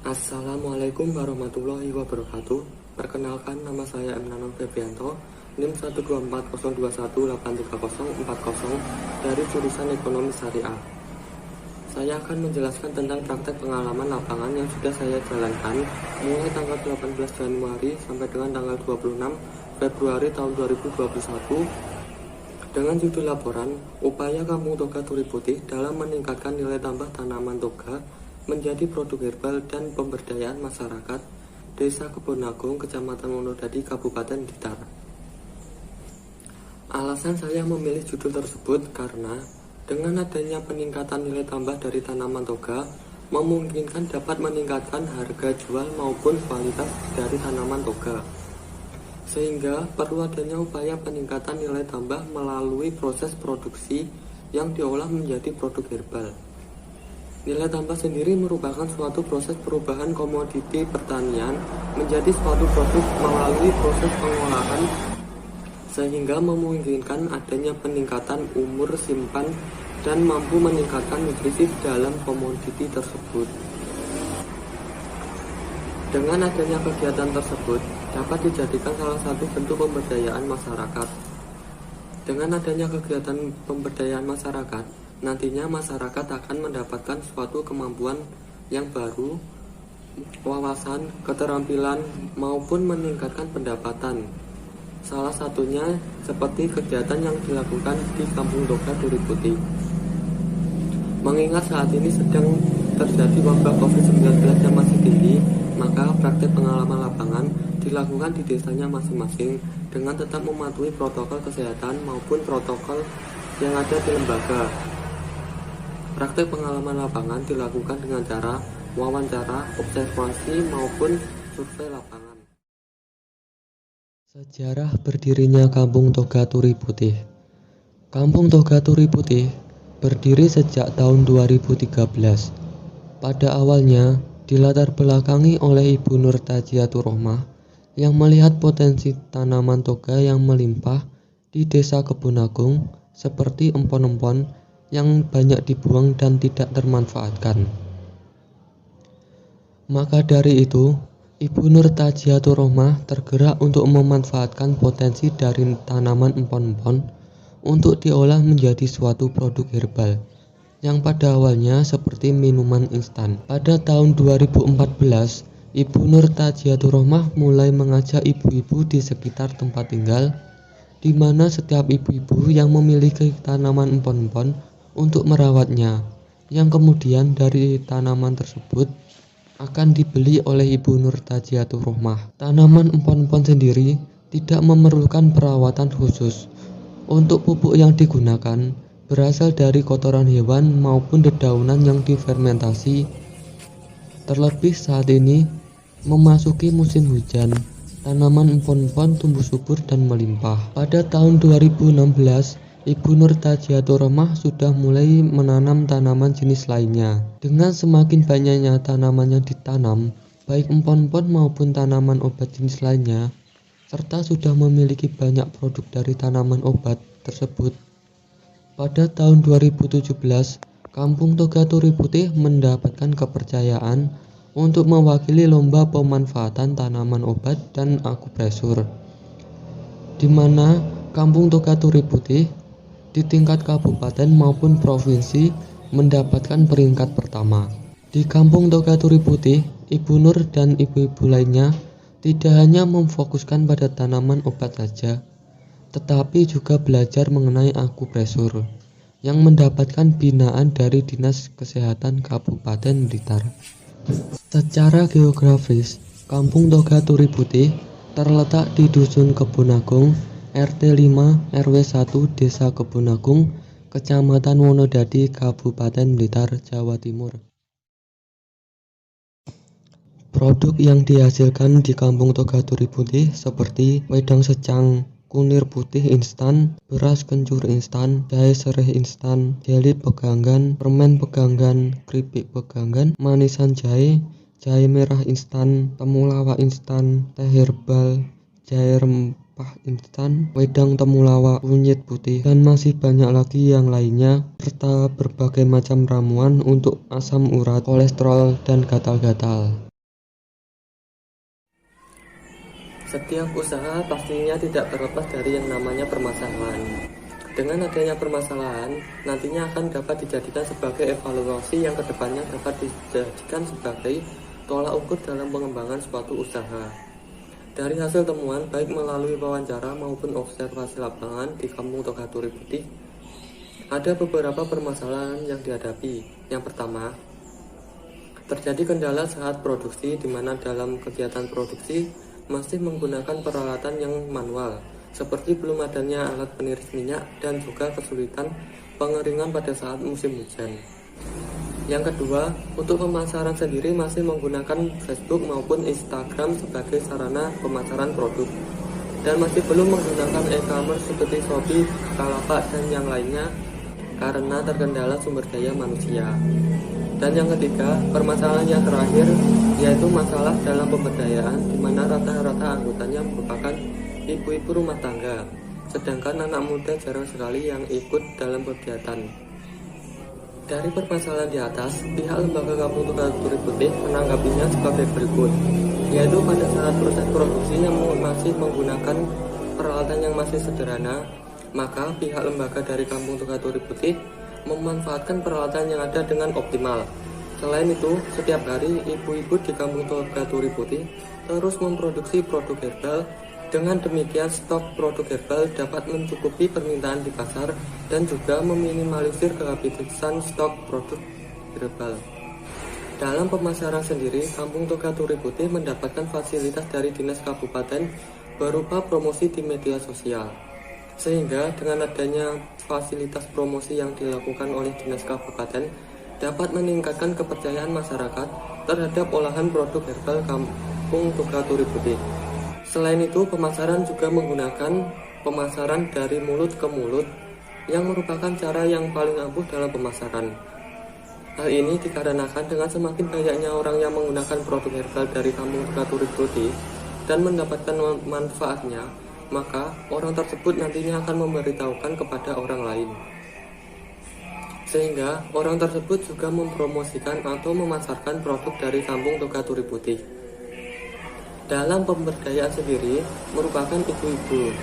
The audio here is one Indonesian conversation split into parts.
Assalamualaikum warahmatullahi wabarakatuh. Perkenalkan, nama saya M. Nanang Febrianto, NIM 12402183040 dari jurusan Ekonomi Syariah. Saya akan menjelaskan tentang praktek pengalaman lapangan yang sudah saya jalankan mulai tanggal 18 Januari sampai dengan tanggal 26 Februari tahun 2021 dengan judul laporan Upaya Kampung Toga Turi Putih dalam meningkatkan nilai tambah tanaman toga menjadi produk herbal dan pemberdayaan masyarakat Desa Kebonagung, Kecamatan Wonodadi, Kabupaten Blitar. Alasan saya memilih judul tersebut karena dengan adanya peningkatan nilai tambah dari tanaman toga memungkinkan dapat meningkatkan harga jual maupun kualitas dari tanaman toga, sehingga perlu adanya upaya peningkatan nilai tambah melalui proses produksi yang diolah menjadi produk herbal. Nilai tambah sendiri merupakan suatu proses perubahan komoditi pertanian menjadi suatu produk melalui proses pengolahan, sehingga memungkinkan adanya peningkatan umur simpan dan mampu meningkatkan nutrisi dalam komoditi tersebut. Dengan adanya kegiatan tersebut dapat dijadikan salah satu bentuk pemberdayaan masyarakat. Dengan adanya kegiatan pemberdayaan masyarakat, nantinya masyarakat akan mendapatkan suatu kemampuan yang baru, wawasan, keterampilan, maupun meningkatkan pendapatan. Salah satunya seperti kegiatan yang dilakukan di Kampung Toga Turi Putih. Mengingat saat ini sedang terjadi wabah COVID-19 yang masih tinggi, maka praktek pengalaman lapangan dilakukan di desanya masing-masing dengan tetap mematuhi protokol kesehatan maupun protokol yang ada di lembaga. Praktek pengalaman lapangan dilakukan dengan cara wawancara, observasi, maupun survei lapangan. Sejarah berdirinya Kampung Toga Turi Putih. Kampung Toga Turi Putih berdiri sejak tahun 2013. Pada awalnya dilatar belakangi oleh Ibu Nur Tajiatur Rohmah yang melihat potensi tanaman toga yang melimpah di Desa Kebonagung seperti empon-empon yang banyak dibuang dan tidak termanfaatkan. Maka dari itu, Ibu Nur Tajiatur Rohmah tergerak untuk memanfaatkan potensi dari tanaman empon-empon untuk diolah menjadi suatu produk herbal yang pada awalnya seperti minuman instan. Pada tahun 2014, Ibu Nur Tajiatur Rohmah mulai mengajak ibu-ibu di sekitar tempat tinggal, di mana setiap ibu-ibu yang memiliki tanaman empon-empon untuk merawatnya, yang kemudian dari tanaman tersebut akan dibeli oleh Ibu Nur Tajiatur Rohmah. Tanaman empon-empon sendiri tidak memerlukan perawatan khusus. Untuk pupuk yang digunakan berasal dari kotoran hewan maupun dedaunan yang difermentasi. Terlebih saat ini memasuki musim hujan, tanaman empon-empon tumbuh subur dan melimpah. Pada tahun 2016, Ibu Nur Tajiatur Rohmah sudah mulai menanam tanaman jenis lainnya. Dengan semakin banyaknya tanaman yang ditanam, baik empon-empon maupun tanaman obat jenis lainnya, serta sudah memiliki banyak produk dari tanaman obat tersebut. Pada tahun 2017, Kampung Toga Turi Putih mendapatkan kepercayaan untuk mewakili lomba pemanfaatan tanaman obat dan akupresur, di mana Kampung Toga Turi Putih di tingkat kabupaten maupun provinsi mendapatkan peringkat pertama. Di Kampung Toga Turi Putih, Ibu Nur dan ibu-ibu lainnya tidak hanya memfokuskan pada tanaman obat saja, tetapi juga belajar mengenai akupresur yang mendapatkan binaan dari Dinas Kesehatan Kabupaten Blitar. Secara geografis, Kampung Toga Turi Putih terletak di Dusun Kebun Agung, RT 5 RW 1 Desa Kebun Agung, Kecamatan Wonodadi, Kabupaten Blitar, Jawa Timur. Produk yang dihasilkan di Kampung Toga Turi Putih seperti wedang secang, kunir putih instan, beras kencur instan, jahe sereh instan, jeli peganggan, permen peganggan, keripik peganggan, manisan jahe, jahe merah instan, temulawak instan, teh herbal, jahe rempah instan, wedang temulawak, kunyit putih, dan masih banyak lagi yang lainnya, serta berbagai macam ramuan untuk asam urat, kolesterol, dan gatal-gatal. Setiap usaha pastinya tidak terlepas dari yang namanya permasalahan. Dengan adanya permasalahan, nantinya akan dapat dijadikan sebagai evaluasi yang kedepannya dapat dijadikan sebagai tolak ukur dalam pengembangan suatu usaha. Dari hasil temuan, baik melalui wawancara maupun observasi lapangan di Kampung Toga Turi Putih, ada beberapa permasalahan yang dihadapi. Yang pertama, terjadi kendala saat produksi, di mana dalam kegiatan produksi masih menggunakan peralatan yang manual, seperti belum adanya alat peniris minyak dan juga kesulitan pengeringan pada saat musim hujan. Yang kedua, untuk pemasaran sendiri masih menggunakan Facebook maupun Instagram sebagai sarana pemasaran produk, dan masih belum menggunakan e-commerce seperti Shopee, Bukalapak, dan yang lainnya karena terkendala sumber daya manusia. Dan yang ketiga, permasalahan yang terakhir yaitu masalah dalam pemberdayaan, di mana rata-rata anggotanya merupakan ibu-ibu rumah tangga, sedangkan anak muda jarang sekali yang ikut dalam kegiatan. Dari permasalahan di atas, pihak lembaga Kampung Toga Turi Putih menanggapinya sebagai berikut, yaitu pada saat proses produksi yang masih menggunakan peralatan yang masih sederhana, maka pihak lembaga dari Kampung Toga Turi Putih memanfaatkan peralatan yang ada dengan optimal. Selain itu, setiap hari ibu-ibu di Kampung Toga Turi Putih terus memproduksi produk herbal. Dengan demikian, stok produk herbal dapat mencukupi permintaan di pasar dan juga meminimalisir kehabisan stok produk herbal. Dalam pemasaran sendiri, Kampung Toga Turi Putih mendapatkan fasilitas dari Dinas Kabupaten berupa promosi di media sosial. Sehingga dengan adanya fasilitas promosi yang dilakukan oleh Dinas Kabupaten dapat meningkatkan kepercayaan masyarakat terhadap olahan produk herbal Kampung Toga Turi Putih. Selain itu, pemasaran juga menggunakan pemasaran dari mulut ke mulut yang merupakan cara yang paling ampuh dalam pemasaran. Hal ini dikarenakan dengan semakin banyaknya orang yang menggunakan produk herbal dari Kampung Toga Turi Putih dan mendapatkan manfaatnya, maka orang tersebut nantinya akan memberitahukan kepada orang lain. Sehingga orang tersebut juga mempromosikan atau memasarkan produk dari Kampung Toga Turi Putih. Dalam pemberdayaan sendiri merupakan ibu-ibu,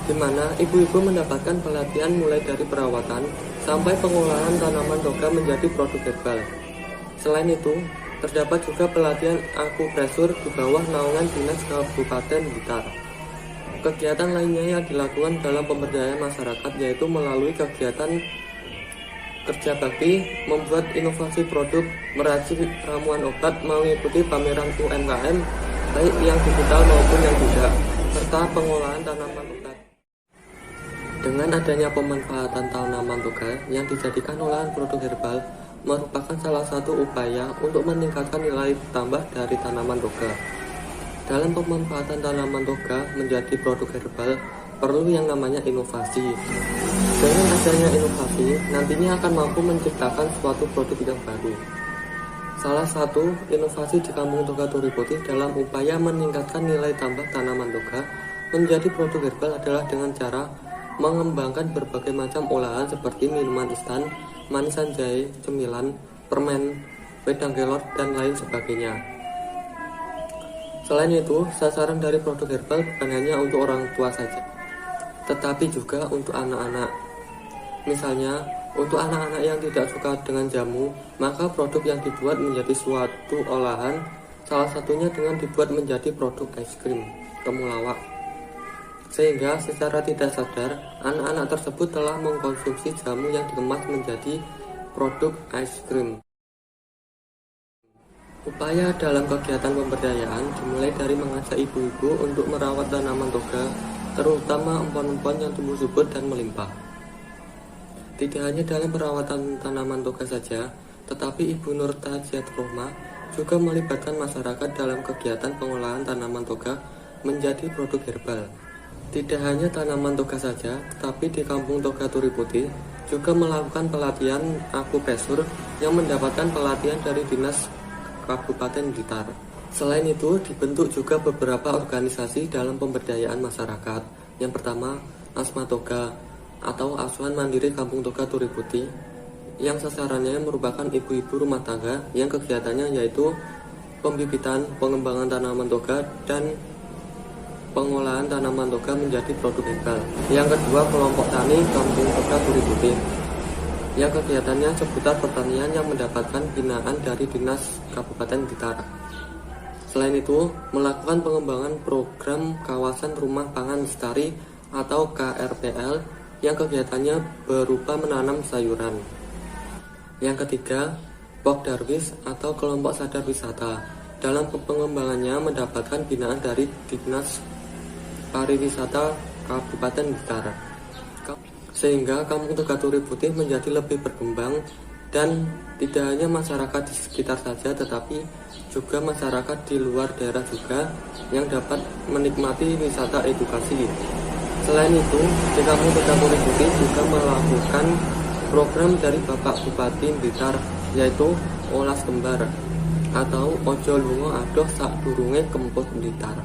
di mana ibu-ibu mendapatkan pelatihan mulai dari perawatan sampai pengolahan tanaman toga menjadi produk herbal. Selain itu, terdapat juga pelatihan akupresur di bawah naungan Dinas Kabupaten Blitar. Kegiatan lainnya yang dilakukan dalam pemberdayaan masyarakat yaitu melalui kegiatan kerja bakti, membuat inovasi produk, meracik ramuan obat, mengikuti pameran UMKM, baik yang digital maupun yang tidak, serta pengolahan tanaman obat. Dengan adanya pemanfaatan tanaman toga yang dijadikan olahan produk herbal, merupakan salah satu upaya untuk meningkatkan nilai tambah dari tanaman toga. Dalam pemanfaatan tanaman toga menjadi produk herbal, perlu yang namanya inovasi. Dengan adanya inovasi, nantinya akan mampu menciptakan suatu produk yang baru. Salah satu inovasi di Kampung Toga Turi Putih dalam upaya meningkatkan nilai tambah tanaman toga menjadi produk herbal adalah dengan cara mengembangkan berbagai macam olahan seperti minuman instan, manisan jahe, cemilan, permen, wedang kelor, dan lain sebagainya. Selain itu, sasaran dari produk herbal bukan hanya untuk orang tua saja, tetapi juga untuk anak-anak. Misalnya, Untuk anak-anak yang tidak suka dengan jamu, maka produk yang dibuat menjadi suatu olahan, salah satunya dengan dibuat menjadi produk es krim temulawak. Sehingga secara tidak sadar, anak-anak tersebut telah mengkonsumsi jamu yang dikemas menjadi produk es krim. Upaya dalam kegiatan pemberdayaan dimulai dari mengajak ibu-ibu untuk merawat tanaman toga, terutama empon-empon yang tumbuh subur dan melimpah. Tidak hanya dalam perawatan tanaman toga saja, tetapi Ibu Nur Tajiatur Rohmah juga melibatkan masyarakat dalam kegiatan pengolahan tanaman toga menjadi produk herbal. Tidak hanya tanaman toga saja, tetapi di Kampung Toga Turi Putih juga melakukan pelatihan akupresur yang mendapatkan pelatihan dari Dinas Kabupaten Blitar. Selain itu, dibentuk juga beberapa organisasi dalam pemberdayaan masyarakat. Yang pertama, Asma Toga atau Asuhan Mandiri Kampung Toga Turi Putih, yang sasarannya merupakan ibu-ibu rumah tangga yang kegiatannya yaitu pembibitan, pengembangan tanaman toga, dan pengolahan tanaman toga menjadi produk herbal. Yang kedua, kelompok tani Kampung Toga Turi Putih, yang kegiatannya seputar pertanian yang mendapatkan binaan dari Dinas Kabupaten Blitar. Selain itu, melakukan pengembangan program Kawasan Rumah Pangan Lestari atau KRPL, yang kegiatannya berupa menanam sayuran. Yang ketiga, Pok Darwis atau kelompok sadar wisata. Dalam pengembangannya mendapatkan binaan dari Dinas Pariwisata Kabupaten Blitar. Sehingga Kampung Toga Turi Putih menjadi lebih berkembang, dan tidak hanya masyarakat di sekitar saja, tetapi juga masyarakat di luar daerah juga yang dapat menikmati wisata edukasi. Selain itu, di Kampung Toga Turi Putih juga melakukan program dari Bapak Bupati Blitar, yaitu Olas Kembar atau Ojo Lunga Adoh Sakdurunge Kempot Blitar.